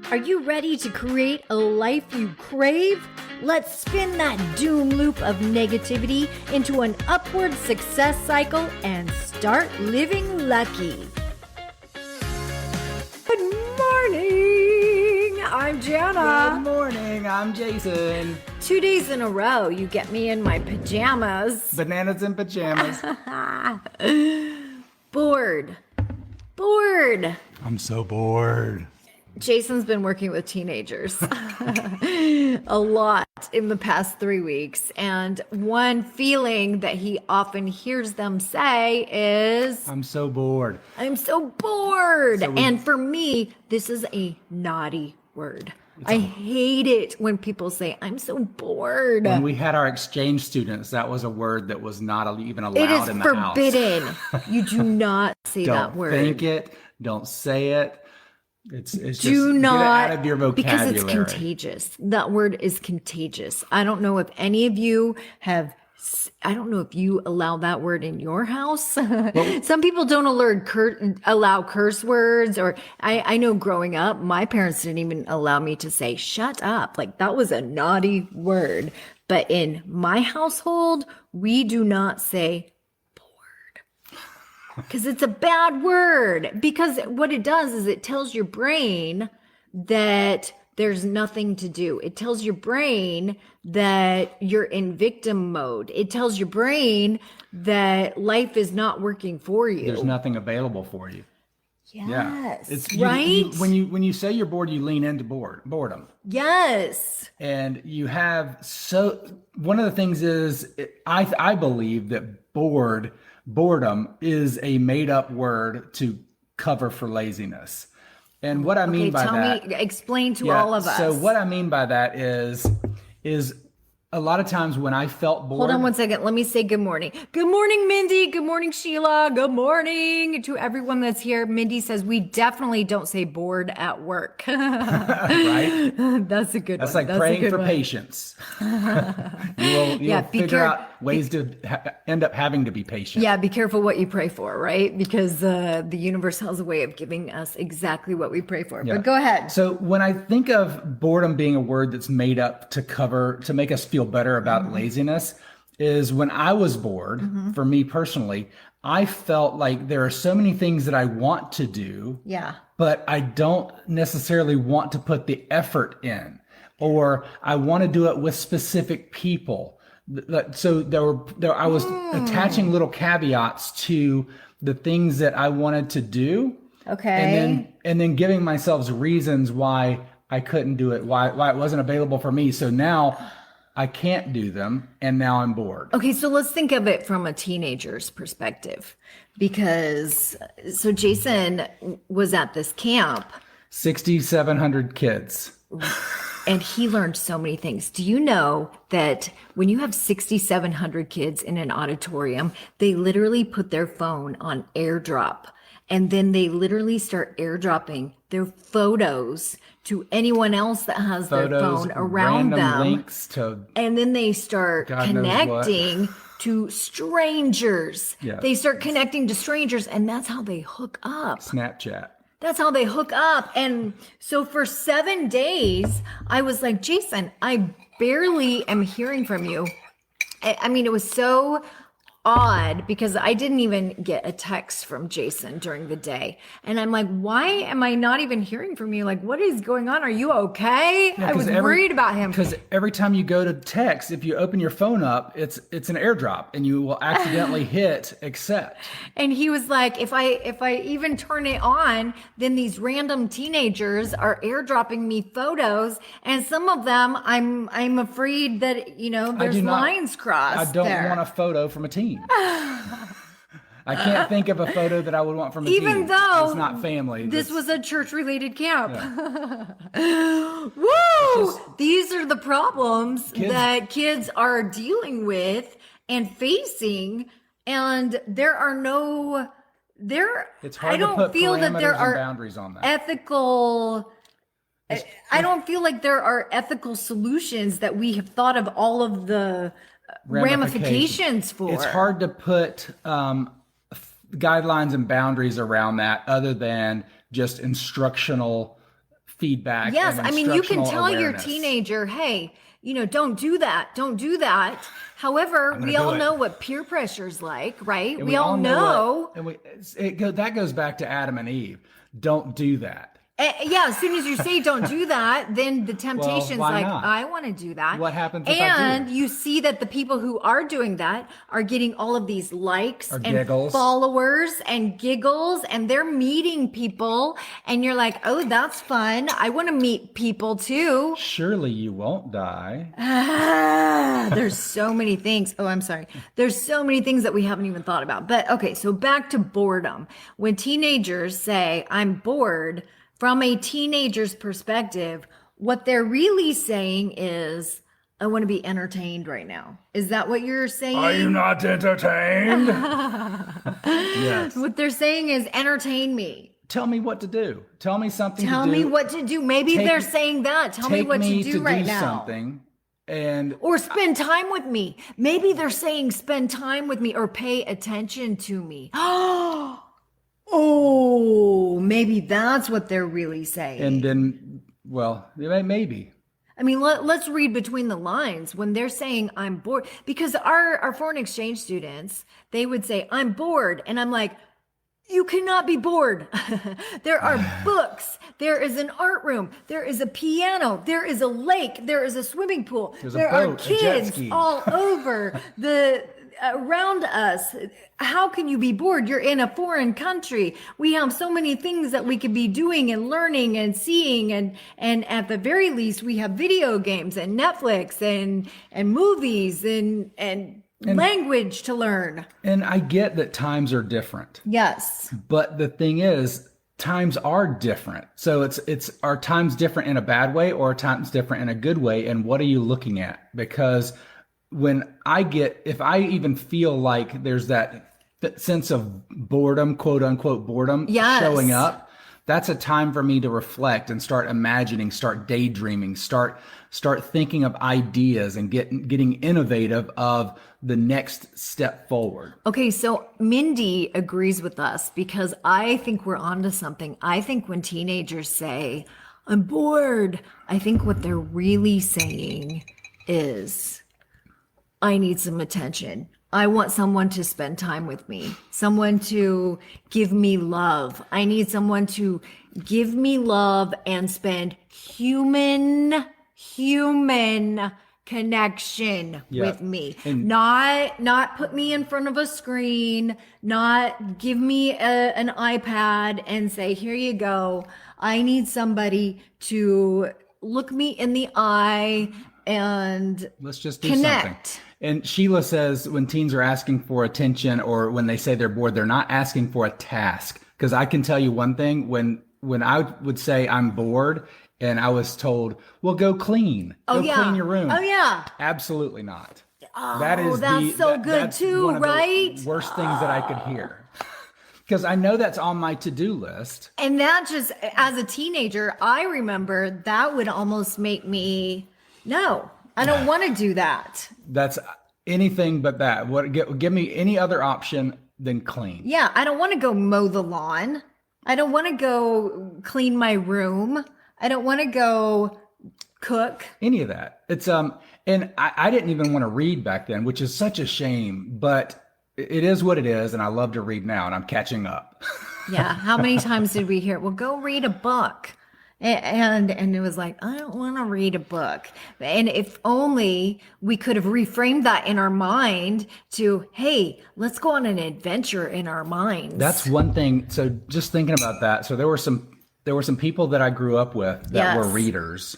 Are you ready to create a life you crave? Let's spin that doom loop of negativity into an upward success cycle and start living lucky. Good morning. I'm Jana. Good morning. I'm Jason. 2 days in a row, you get me in my pajamas. Bananas in pajamas. Bored. I'm so bored. Jason's been working with teenagers a lot in the past 3 weeks. And one feeling that he often hears them say is, I'm so bored. I'm so bored. And for me, this is a naughty word. I hate it when people say, I'm so bored. When we had our exchange students, that was a word that was not even allowed in the house. It is forbidden. You do not say that word. Don't think it. Don't say it. It's just do not, get it out of your vocabulary. because it's contagious. That word is contagious. I don't know if any of you have, I don't know if you allow that word in your house. Well, some people don't allow curse words, or I know growing up, my parents didn't even allow me to say, shut up. Like that was a naughty word. But in my household, we do not say because it's a bad word. Because what it does is it tells your brain that there's nothing to do. It tells your brain that you're in victim mode. It tells your brain that life is not working for you. There's nothing available for you. Yes. Yeah. It's right. When you say you're bored, you lean into boredom. Yes. And you have one of the things is I believe that boredom is a made up word to cover for laziness. And what I mean by that, explain to all of us. So what I mean by that is a lot of times when I felt bored. Hold on one second. Let me say good morning. Good morning, Mindy. Good morning, Sheila. Good morning to everyone that's here. Mindy says we definitely don't say bored at work. Right? That's a good one. That's like praying for patience. You'll figure out ways to end up having to be patient. Yeah, be careful what you pray for, right? Because the universe has a way of giving us exactly what we pray for. Yeah. But go ahead. So when I think of boredom being a word that's made up to make us feel better about laziness, is when I was bored, for me personally, I felt like there are so many things that I want to do, but I don't necessarily want to put the effort in, or I want to do it with specific people. So I was attaching little caveats to the things that I wanted to do. Okay. And then giving myself reasons why I couldn't do it, why it wasn't available for me. So now I can't do them, and now I'm bored. Okay, so let's think of it from a teenager's perspective. So Jason was at this camp. 6,700 kids. And he learned so many things. Do you know that when you have 6,700 kids in an auditorium, they literally put their phone on AirDrop, and then they literally start airdropping their photos to anyone else that has their phone around them. Links and then they start connecting to strangers. Yeah. They start connecting to strangers, and that's how they hook up. Snapchat. That's how they hook up. And so for 7 days, I was like, Jason, I barely am hearing from you. I mean, it was so odd because I didn't even get a text from Jason during the day. And I'm like, why am I not even hearing from you? Like, what is going on? Are you okay? Yeah, I was worried about him. Because every time you go to text, if you open your phone up, it's an AirDrop, and you will accidentally hit accept. And he was like, if I even turn it on, then these random teenagers are airdropping me photos, and some of them I'm afraid that there's lines crossed. I don't want a photo from a teen. I can't think of a photo that I would want from a teen. Even though it's not family. This was a church-related camp. Yeah. Woo! These are the problems that kids are dealing with and facing, and it's hard I don't to put feel that there are boundaries on that. Ethical. I don't feel like there are ethical solutions that we have thought of all of the ramifications for. It's hard to put guidelines and boundaries around that other than just instructional feedback. Yes, And I mean, you can instructional tell your awareness. teenager, hey, don't do that. Don't do that. However, we do all it. know what peer pressure's like, right? And We all know. that goes back to Adam and Eve. Don't do that. Yeah, as soon as you say don't do that, then the temptation's why like, not? I want to do that. What happens if I And do? you see that the people who are doing that are getting all of these likes Or and giggles. followers and giggles, and they're meeting people, and you're like, oh, that's fun. I want to meet people too. Surely you won't die. There's so many things. Oh, I'm sorry. There's so many things that we haven't even thought about. But okay, so back to boredom. When teenagers say, I'm bored, from a teenager's perspective, what they're really saying is, I want to be entertained right now. Is that what you're saying? Are you not entertained? Yes. What they're saying is, entertain me. Tell me what to do. Tell me something to do. Tell me what to do. Maybe they're saying that. Tell me what to do right now. Something. Or spend time with me. Maybe they're saying spend time with me or pay attention to me. Oh, maybe that's what they're really saying. And then, well, maybe. I mean, let's read between the lines when they're saying I'm bored, because our foreign exchange students, they would say, I'm bored. And I'm like, you cannot be bored. There are books. There is an art room. There is a piano. There is a lake. There is a swimming pool. There are kids all over around us. How can you be bored? You're in a foreign country. We have so many things that we could be doing and learning and seeing, and at the very least we have video games and Netflix and movies and language to learn. And I get that times are different. Yes. But the thing is, times are different. So it's are times different in a bad way or are times different in a good way? And what are you looking at? Because if I even feel like there's that sense of boredom, quote unquote boredom, showing up, that's a time for me to reflect and start imagining, start daydreaming, start thinking of ideas and getting innovative of the next step forward. Okay, so Mindy agrees with us because I think we're onto something. I think when teenagers say, I'm bored, I think what they're really saying is, I need some attention. I want someone to spend time with me, someone to give me love. I need someone to give me love and spend human connection with me. And not put me in front of a screen, not give me an iPad and say, here you go. I need somebody to look me in the eye and let's just do connect. Something. And Sheila says when teens are asking for attention or when they say they're bored, they're not asking for a task. Because I can tell you one thing, when I would say I'm bored and I was told, well, go clean. Clean your room. Oh, yeah. Absolutely not. Oh, that's that's too, one of right? The worst things that I could hear. Because I know that's on my to-do list. And that just, as a teenager, I remember that would almost make me, no, I don't want to do that. That's anything but that. Give me any other option than clean. Yeah, I don't want to go mow the lawn. I don't want to go clean my room. I don't want to go cook. Any of that. It's and I didn't even want to read back then, which is such a shame, but it is what it is, and I love to read now, and I'm catching up. Yeah. How many times did we hear, well, go read a book? And it was like, I don't want to read a book. And if only we could have reframed that in our mind to, hey, let's go on an adventure in our minds. That's one thing. So just thinking about that. So there were some people that I grew up with that were readers,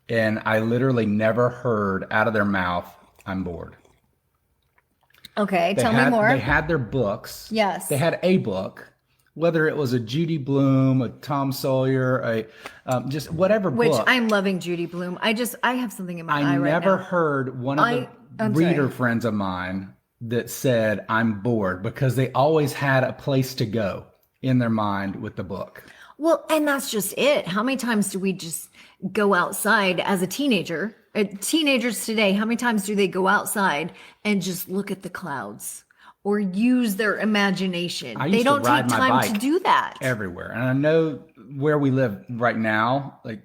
and I literally never heard out of their mouth, I'm bored. Okay, tell me more. They had their books. Yes. They had a book, whether it was a Judy Blume, a Tom Sawyer, just whatever book. Which I'm loving Judy Blume. I have something in my eye right now. I never heard one of the reader friends of mine that said, I'm bored, because they always had a place to go in their mind with the book. Well, and that's just it. How many times do we just go outside as a teenager? Teenagers today, how many times do they go outside and just look at the clouds or use their imagination? They don't take time to do that everywhere. And I know where we live right now, like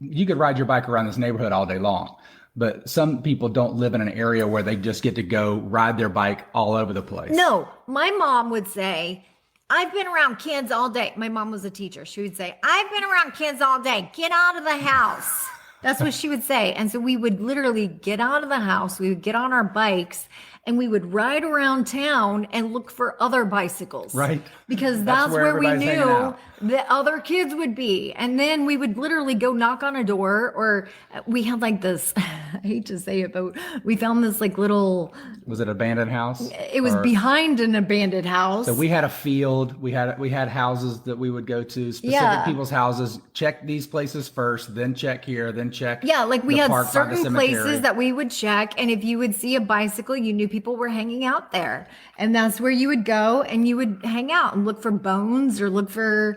you could ride your bike around this neighborhood all day long, but some people don't live in an area where they just get to go ride their bike all over the place. No, my mom would say, I've been around kids all day. My mom was a teacher. She would say, I've been around kids all day. Get out of the house. That's what she would say. And so we would literally get out of the house. We would get on our bikes and we would ride around town and look for other bicycles. Right. Because that's where we everybody's hanging knew out. the other kids would be. And then we would literally go knock on a door, or we had like this, I hate to say it, but we found this like little, Was it an abandoned house? it was behind an abandoned house. So we had a field. We had houses that we would go to, specific people's houses. Check these places first, then check here, then check. Yeah, like we the had park by the certain cemetery. places that we would check, and if you would see a bicycle, you knew people were hanging out there, and that's where you would go and you would hang out and look for bones or look for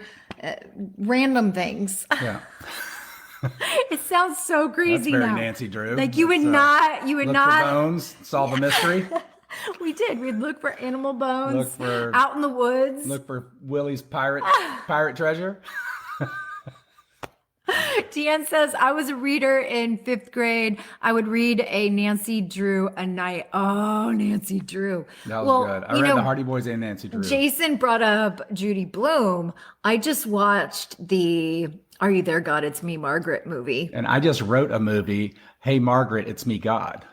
random things. Yeah. It sounds so crazy That's very now. Nancy Drew. Like you would Look not for bones, solve a mystery. We did. We'd look for animal bones Look for- out in the woods. Look for Willie's pirate treasure. Deanne says, I was a reader in 5th grade. I would read a Nancy Drew a night. Oh, Nancy Drew. That was good. I you read know, the Hardy Boys and Nancy Drew. Jason brought up Judy Blume. I just watched the Are You There, God? It's Me, Margaret movie. And I just wrote a movie, Hey Margaret, It's Me, God.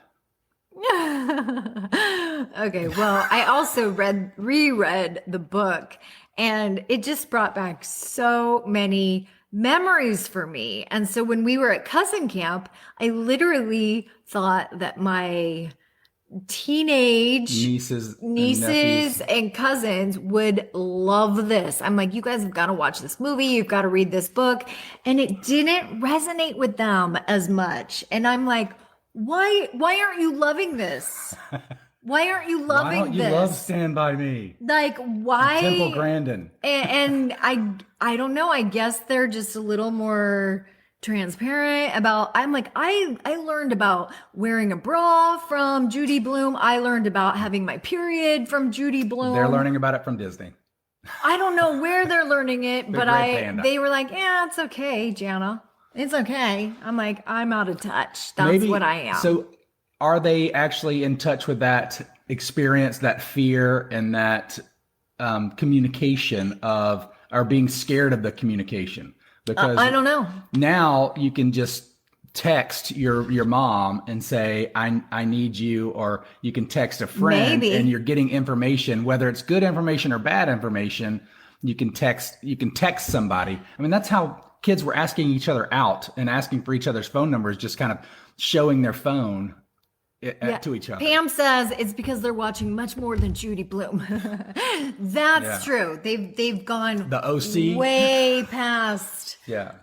Okay, well, I also reread the book, and it just brought back so many memories for me. And so when we were at cousin camp, I literally thought that my teenage nieces and cousins would love this. I'm like, you guys have got to watch this movie. You've got to read this book. And it didn't resonate with them as much. And I'm like, why aren't you loving this? Why aren't you loving Why don't you this? love Stand By Me? Like, why? Temple Grandin. And I don't know. I guess they're just a little more transparent about. I'm like, I learned about wearing a bra from Judy Blume. I learned about having my period from Judy Blume. They're learning about it from Disney. I don't know where they're learning it, but Red Panda. they were like, yeah, it's okay, Jana. It's okay. I'm like, I'm out of touch. That's what I am. So are they actually in touch with that experience, that fear, and that communication of, or being scared of the communication? Because I don't know. Now you can just text your mom and say, I need you, or you can text a friend. Maybe. And you're getting information, whether it's good information or bad information. You can text somebody. I mean, that's how kids were asking each other out and asking for each other's phone numbers, just kind of showing their phone to each other. Pam says it's because they're watching much more than Judy Blume. That's true. They've gone The OC way past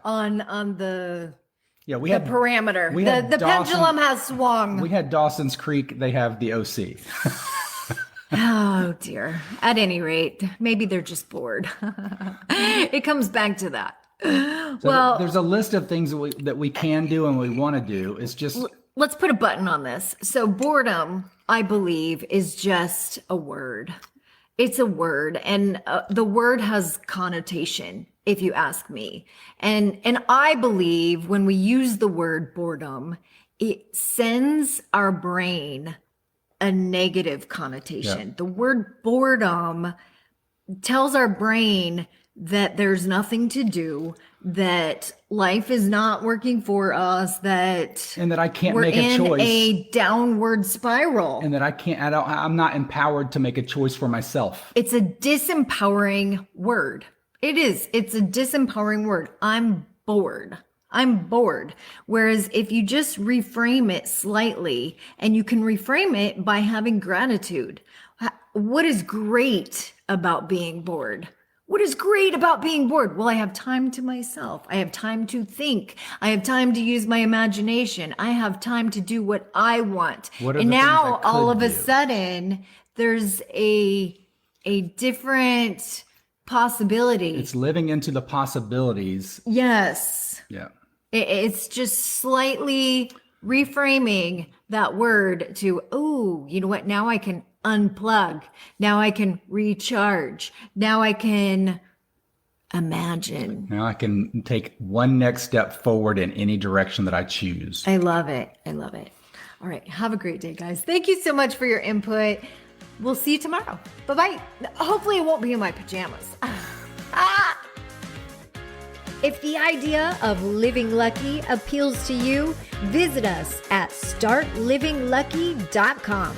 on the we had parameter. We had The Dawson- pendulum has swung. We had Dawson's Creek. They have the OC. Oh dear. At any rate, maybe they're just bored. It comes back to that. So there's a list of things that we can do and we want to do. It's just, let's put a button on this. So boredom, I believe, is just a word. It's a word, and the word has connotation, if you ask me. And I believe when we use the word boredom, it sends our brain a negative connotation. Yeah. The word boredom tells our brain that there's nothing to do, that life is not working for us, and that I can't we're make a choice, in a downward spiral. and that I'm not empowered to make a choice for myself. It's a disempowering word. It is. It's a disempowering word. I'm bored. Whereas if you just reframe it slightly, and you can reframe it by having gratitude. What is great about being bored? What is great about being bored? Well, I have time to myself. I have time to think. I have time to use my imagination. I have time to do what I want. And now all of a sudden there's a different possibility. It's living into the possibilities. Yes. Yeah. It's just slightly reframing that word to, oh, you know what? Now I can unplug. Now I can recharge. Now I can Imagine. Now I can take one next step forward in any direction that I choose. I love it. I love it. All right. Have a great day, guys. Thank you so much for your input. We'll see you tomorrow. Bye-bye. Hopefully it won't be in my pajamas. If the idea of living lucky appeals to you, visit us at startlivinglucky.com.